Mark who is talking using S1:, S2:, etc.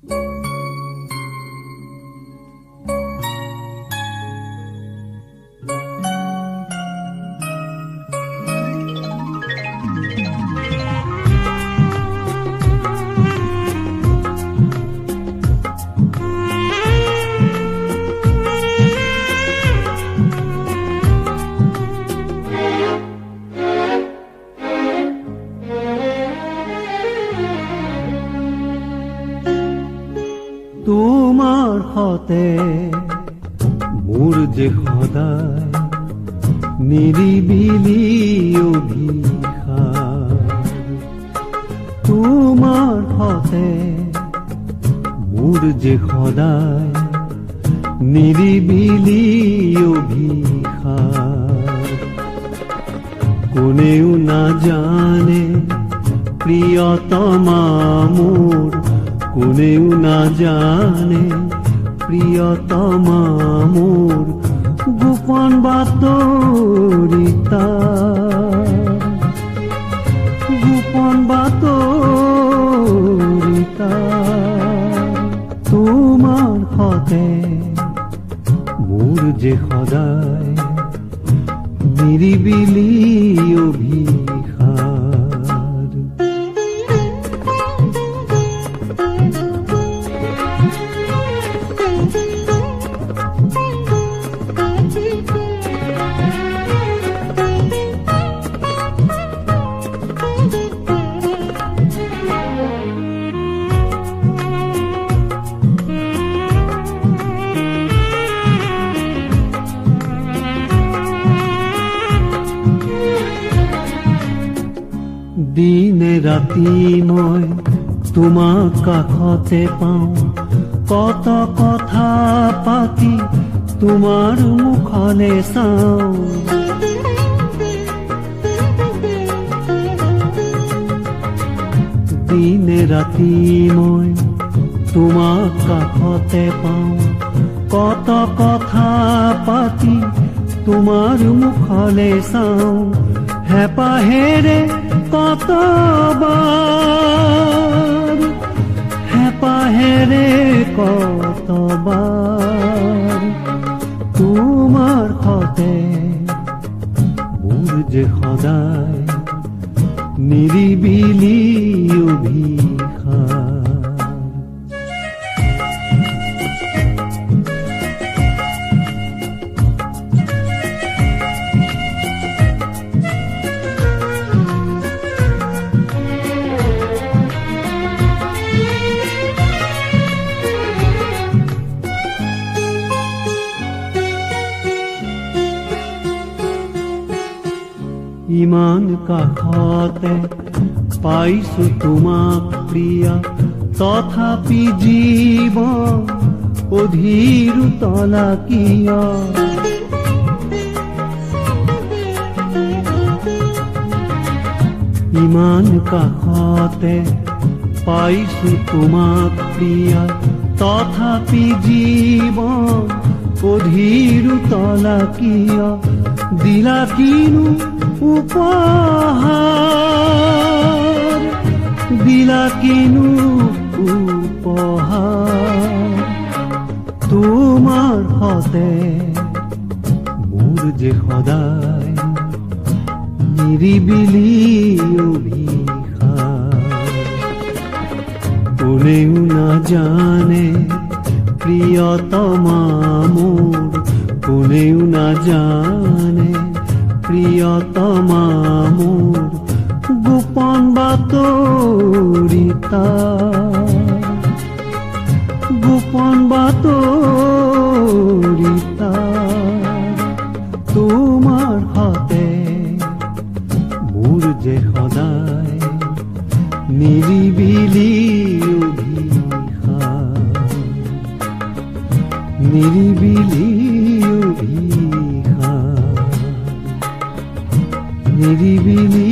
S1: তোমাৰ হতে মোৰ যে সদায় নিৰিবিলি অভিসাৰ, তোমাৰ হতে মোৰ যে সদায় নিৰিবিলি অভিসাৰ। কোনেও নাজানে প্ৰিয়তমা মোৰ, কোনেও নাজানে প্ৰিয়তমা মোৰ গোপন বাতৰিতা, গোপন বাতৰিতা। তোমাৰ হতে মোৰ যে সদায় নিৰিবিলি অভিসাৰ। দিনে ৰাতি মই তোমাক কাষতে পাওঁ, কত কথা পাতি তোমাৰ মুখলে চাওঁ। দিনে ৰাতি মই তোমাক কাষতে পাওঁ, কত কথা পাতি তোমাৰ মুখলে চাওঁ। হেঁপাহেৰে কতবাৰ, হেঁপাহেৰে কতবাৰ তোমাৰ হতে মোৰ যে সদায় নিৰিবিলি অভিসাৰ। ইমান কাষতে পাইছো তোমাক প্ৰিয়া, তথাপি জীৱন অধীৰ তলা কিয়। ইমান কাষতে পাইছো তোমাক প্ৰিয়া, তথাপি জীৱন অধীৰ তলা কিয়। দিলা কিনো উপহাৰ, দিলা কিনো উপহাৰ। তোমাৰ হতে মোৰ যে সদায় নিৰিবিলি অভিসাৰ। কোনেও নাজানে প্ৰিয়তমা মোৰ, কোনেও নাজানে প্ৰিয়তমা মোৰ গোপন বাতৰিতা, গোপন বাতৰিতা। তোমাৰ হতে মোৰ যে সদায় নিৰিবিলি অভিসাৰ, নিৰিবিলি অভিসাৰ, নিৰিবিলি